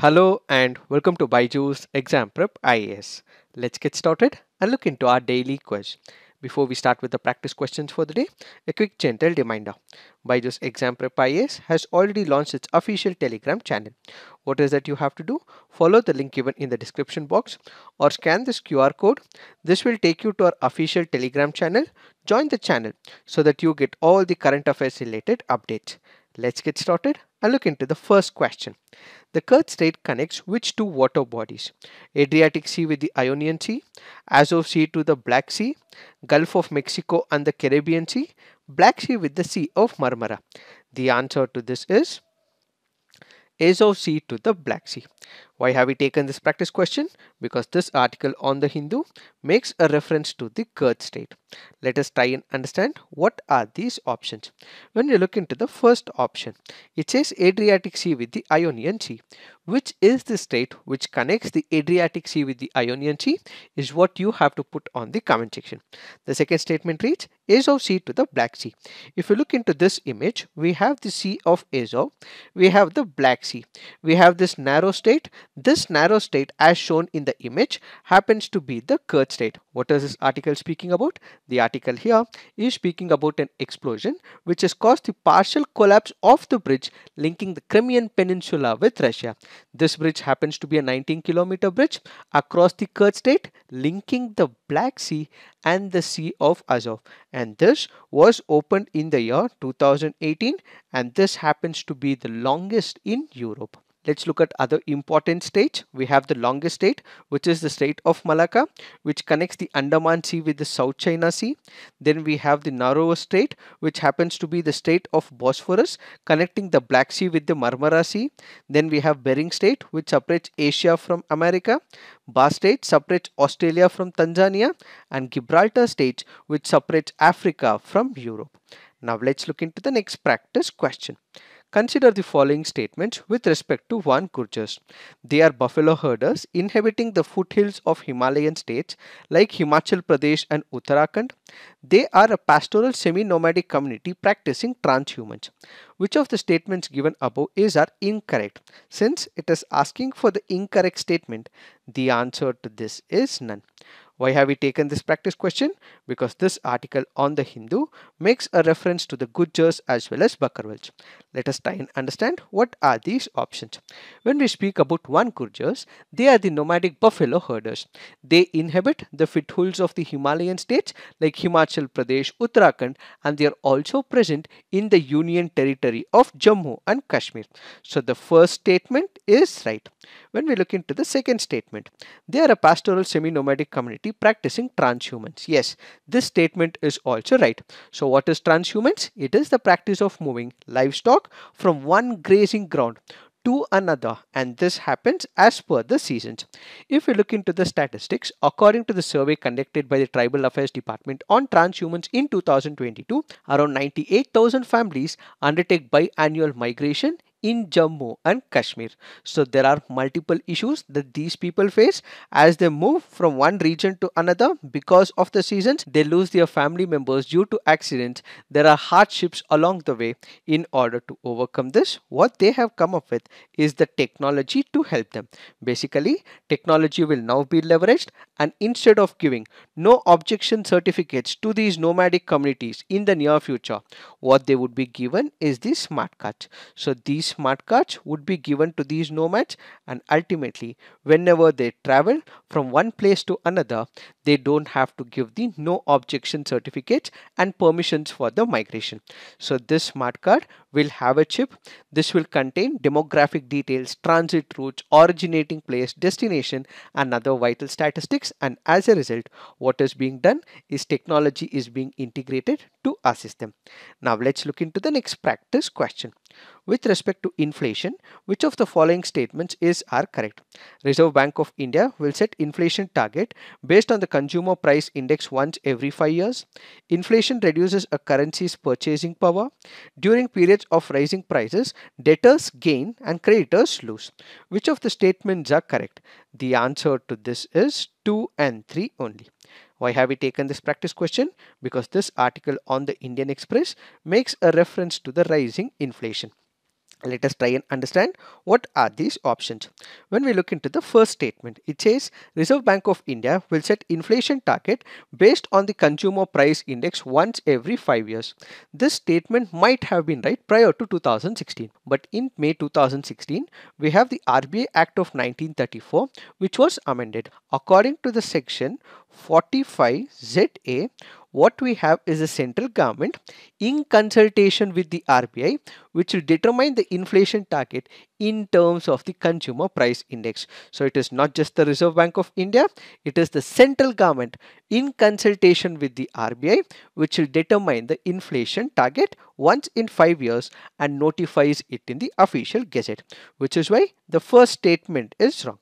Hello and welcome to Byju's Exam Prep IAS. Let's get started and look into our daily quiz. Before we start with the practice questions for the day, a quick gentle reminder. Byju's Exam Prep IAS has already launched its official Telegram channel. What is that you have to do? Follow the link given in the description box or scan this QR code. This will take you to our official Telegram channel. Join the channel so that you get all the current affairs related updates. Let's get started and look into the first question. The Kerch Strait connects which two water bodies? Adriatic Sea with the Ionian Sea, Azov Sea to the Black Sea, Gulf of Mexico and the Caribbean Sea, Black Sea with the Sea of Marmara. The answer to this is Azov Sea to the Black Sea. Why have we taken this practice question? Because this article on the Hindu makes a reference to the Kerch Strait. Let us try and understand what are these options. When we look into the first option, it says Adriatic Sea with the Ionian Sea. Which is the strait which connects the Adriatic Sea with the Ionian Sea is what you have to put on the comment section. The second statement reads Azov Sea to the Black Sea. If you look into this image, we have the Sea of Azov, we have the Black Sea, we have this narrow strait. This narrow strait as shown in the image happens to be the Kerch Strait. What is this article speaking about? The article here is speaking about an explosion which has caused the partial collapse of the bridge linking the Crimean Peninsula with Russia. This bridge happens to be a 19-kilometer bridge across the Kerch Strait linking the Black Sea and the Sea of Azov, and this was opened in the year 2018, and this happens to be the longest in Europe. Let's look at other important straits. We have the longest strait, which is the Strait of Malacca, which connects the Andaman Sea with the South China Sea. Then we have the narrowest strait, which happens to be the Strait of Bosphorus, connecting the Black Sea with the Marmara Sea. Then we have Bering Strait, which separates Asia from America. Bass Strait separates Australia from Tanzania, and Gibraltar Strait, which separates Africa from Europe. Now let's look into the next practice question. Consider the following statements with respect to one Gujjars. They are buffalo herders inhabiting the foothills of Himalayan states like Himachal Pradesh and Uttarakhand. They are a pastoral semi-nomadic community practicing transhumance. Which of the statements given above are incorrect? Since it is asking for the incorrect statement, the answer to this is none. Why have we taken this practice question? Because this article on the Hindu makes a reference to the Gujjars as well as Bakarwals. Let us try and understand what are these options. When we speak about one Gujjars, they are the nomadic buffalo herders. They inhabit the foothills of the Himalayan states like Himachal Pradesh, Uttarakhand, and they are also present in the Union Territory of Jammu and Kashmir. So the first statement is right. When we look into the second statement, they are a pastoral semi-nomadic community practicing transhumance. Yes, this statement is also right. So what is transhumance? It is the practice of moving livestock from one grazing ground to another, and this happens as per the seasons. If we look into the statistics, according to the survey conducted by the Tribal Affairs Department on transhumance in 2022, around 98,000 families undertake biannual migration in Jammu and Kashmir. So there are multiple issues that these people face as they move from one region to another because of the seasons. They lose their family members due to accidents. There are hardships along the way. In order to overcome this, what they have come up with is the technology to help them. Basically, technology will now be leveraged, and instead of giving no objection certificates to these nomadic communities in the near future, what they would be given is the smart cards. So these smart cards would be given to these nomads, and ultimately whenever they travel from one place to another, they don't have to give the no objection certificates and permissions for the migration. So this smart card will have a chip. This will contain demographic details, transit routes, originating place, destination, and other vital statistics, and as a result what is being done is technology is being integrated to assist them. Now let's look into the next practice question. With respect to inflation, which of the following statements are correct? Reserve Bank of India will set inflation target based on the consumer price index once every 5 years. Inflation reduces a currency's purchasing power. During periods of rising prices, debtors gain and creditors lose. Which of the statements are correct? The answer to this is 2 and 3 only. Why have we taken this practice question? Because this article on the Indian Express makes a reference to the rising inflation. Let us try and understand what are these options. When we look into the first statement, it says Reserve Bank of India will set inflation target based on the consumer price index once every 5 years. This statement might have been right prior to 2016, but in May 2016 we have the RBI Act of 1934 which was amended. According to the section 45ZA, what we have is a central government in consultation with the RBI which will determine the inflation target in terms of the consumer price index. So it is not just the Reserve Bank of India, it is the central government in consultation with the RBI which will determine the inflation target once in 5 years and notifies it in the official gazette, which is why the first statement is wrong.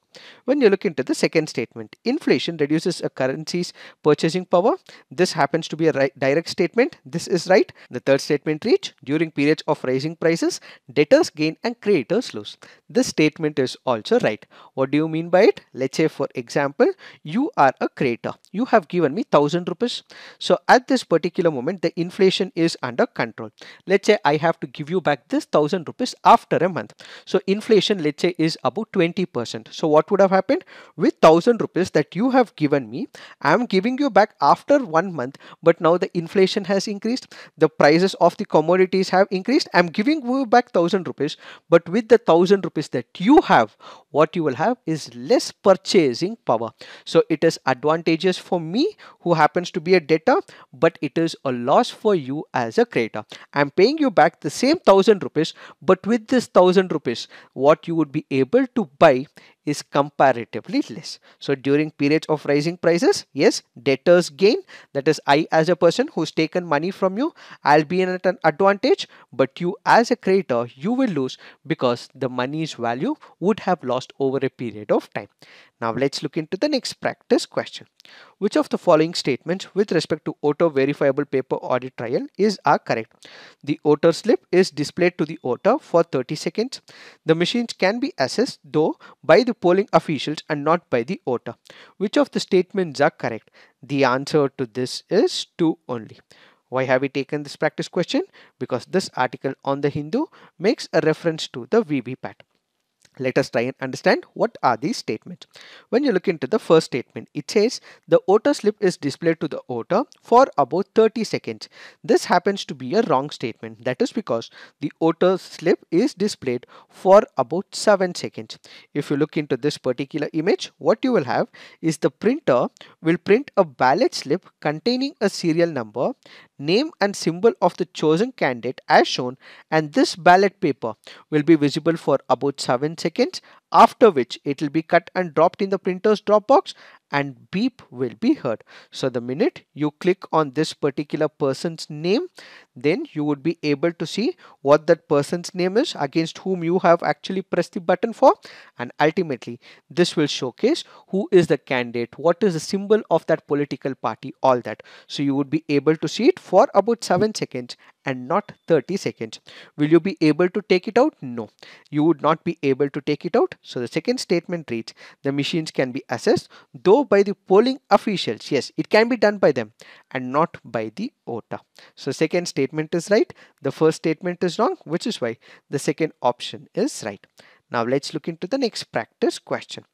When you look into the second statement, inflation reduces a currency's purchasing power. This happens to be a direct statement. This is right. The third statement reads, during periods of rising prices, debtors gain and creditors lose. This statement is also right. What do you mean by it? Let's say, for example, you are a creditor. You have given me 1000 rupees. So at this particular moment, the inflation is under control. Let's say I have to give you back this 1000 rupees after a month. So inflation, let's say, is about 20%. So what would have happened? With 1000 rupees that you have given me, I am giving you back after 1 month, but now the inflation has increased, the prices of the commodities have increased. I am giving you back 1000 rupees, but with the 1000 rupees that you have, what you will have is less purchasing power. So it is advantageous for me who happens to be a debtor, but it is a loss for you as a creditor. I am paying you back the same 1000 rupees, but with this 1000 rupees, what you would be able to buy is comparatively less. So during periods of rising prices, yes, debtors gain. That is, I as a person who's taken money from you, I'll be at an advantage, but you as a creditor, you will lose because the money's value would have lost over a period of time. Now let's look into the next practice question. Which of the following statements with respect to auto verifiable paper audit trial are correct? The voter slip is displayed to the voter for 30 seconds. The machines can be assessed though by the polling officials and not by the voter. Which of the statements are correct? The answer to this is 2 only. Why have we taken this practice question? Because this article on the Hindu makes a reference to the VVPAT. Let us try and understand what are these statements. When you look into the first statement, it says the voter slip is displayed to the voter for about 30 seconds. This happens to be a wrong statement. That is because the voter slip is displayed for about 7 seconds. If you look into this particular image, what you will have is the printer will print a ballot slip containing a serial number, name and symbol of the chosen candidate as shown, and this ballot paper will be visible for about 7 seconds, after which it will be cut and dropped in the printer's drop box and beep will be heard. So the minute you click on this particular person's name, then you would be able to see what that person's name is against whom you have actually pressed the button for, and ultimately this will showcase who is the candidate, what is the symbol of that political party, all that. So you would be able to see it for about 7 seconds and not 30 seconds. Will you be able to take it out? No, you would not be able to take it out. So the second statement reads, the machines can be assessed though by the polling officials. Yes, it can be done by them and not by the voter. So second statement is right. The first statement is wrong, which is why the second option is right. Now let's look into the next practice question.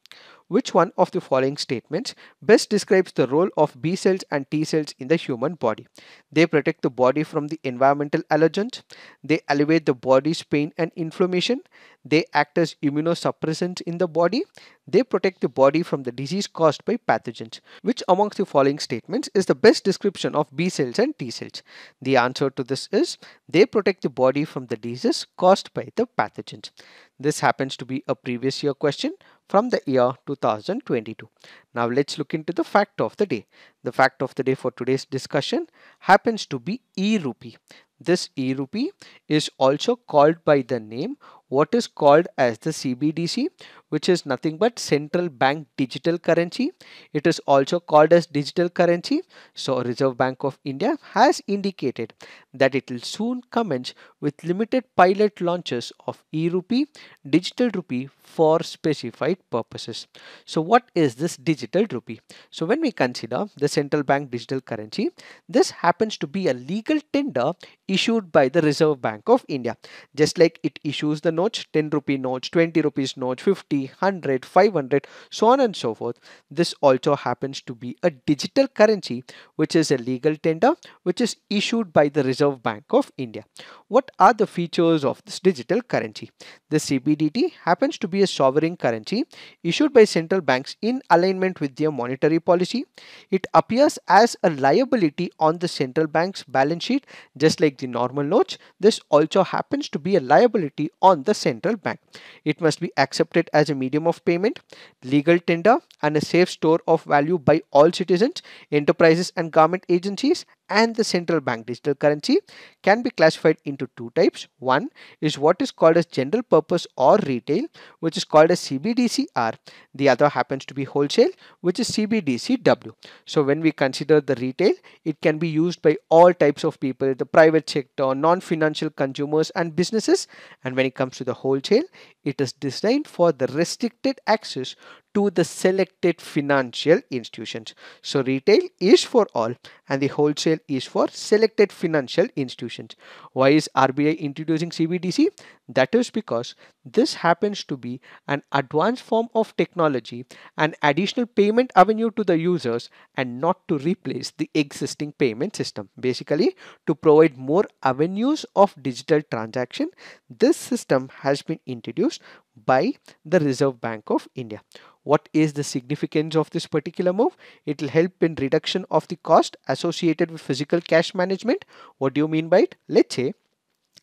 Which one of the following statements best describes the role of B cells and T cells in the human body? They protect the body from the environmental allergens. They alleviate the body's pain and inflammation. They act as immunosuppressants in the body. They protect the body from the disease caused by pathogens. Which amongst the following statements is the best description of B cells and T cells? The answer to this is they protect the body from the disease caused by the pathogens. This happens to be a previous year question from the year 2022. Now let's look into the fact of the day. The fact of the day for today's discussion happens to be e-rupee. This e-rupee is also called by the name what is called as the CBDC, which is nothing but central bank digital currency. It is also called as digital currency. So Reserve Bank of India has indicated that it will soon commence with limited pilot launches of e-rupee, digital rupee for specified purposes. So what is this digital rupee? So when we consider the central bank digital currency, this happens to be a legal tender issued by the Reserve Bank of India. Just like it issues the notes, 10 rupee notes, 20 rupees notes, 50, 100, 500, so on and so forth. This also happens to be a digital currency, which is a legal tender, which is issued by the Reserve Bank of India. What are the features of this digital currency? The CBDT happens to be a sovereign currency issued by central banks in alignment with their monetary policy. It appears as a liability on the central bank's balance sheet, just like the normal notes. This also happens to be a liability on the central bank. It must be accepted as a medium of payment, legal tender, and a safe store of value by all citizens, enterprises, and government agencies. And the central bank digital currency can be classified into two types. One is what is called as general purpose or retail, which is called as CBDCR. The other happens to be wholesale, which is CBDCW. So when we consider the retail, it can be used by all types of people, the private sector, non-financial consumers, and businesses. And when it comes to the wholesale, it is designed for the restricted access to the selected financial institutions. So retail is for all and the wholesale is for selected financial institutions. Why is RBI introducing CBDC? That is because this happens to be an advanced form of technology, an additional payment avenue to the users, and not to replace the existing payment system. Basically, to provide more avenues of digital transaction, this system has been introduced by the Reserve Bank of India. What is the significance of this particular move? It will help in reduction of the cost associated with physical cash management. What do you mean by it? Let's say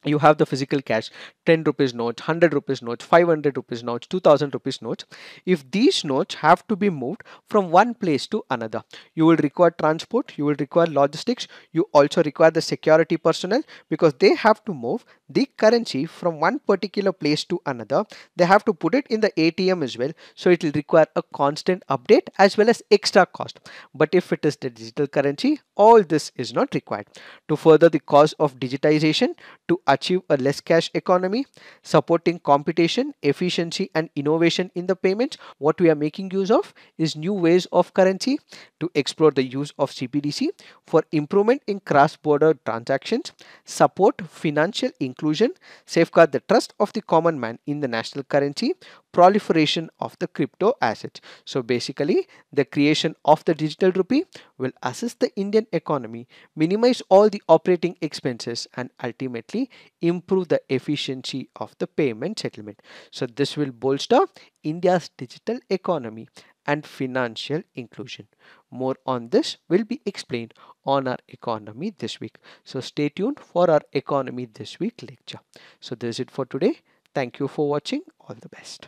you have the physical cash, 10 rupees notes, 100 rupees notes, 500 rupees notes, 2000 rupees notes. If these notes have to be moved from one place to another, you will require transport, you will require logistics, you also require the security personnel, because they have to move the currency from one particular place to another. They have to put it in the ATM as well, so it will require a constant update as well as extra cost. But if it is the digital currency, all this is not required. To further the cause of digitization, to achieve a less cash economy, supporting competition, efficiency, and innovation in the payments, what we are making use of is new ways of currency, to explore the use of CBDC for improvement in cross-border transactions, support financial inclusion, safeguard the trust of the common man in the national currency, proliferation of the crypto assets. So basically, the creation of the digital rupee will assist the Indian economy, minimize all the operating expenses, and ultimately improve the efficiency of the payment settlement. So this will bolster India's digital economy and financial inclusion. More on this will be explained on our economy this week. So stay tuned for our economy this week lecture. So this is it for today. Thank you for watching. All the best.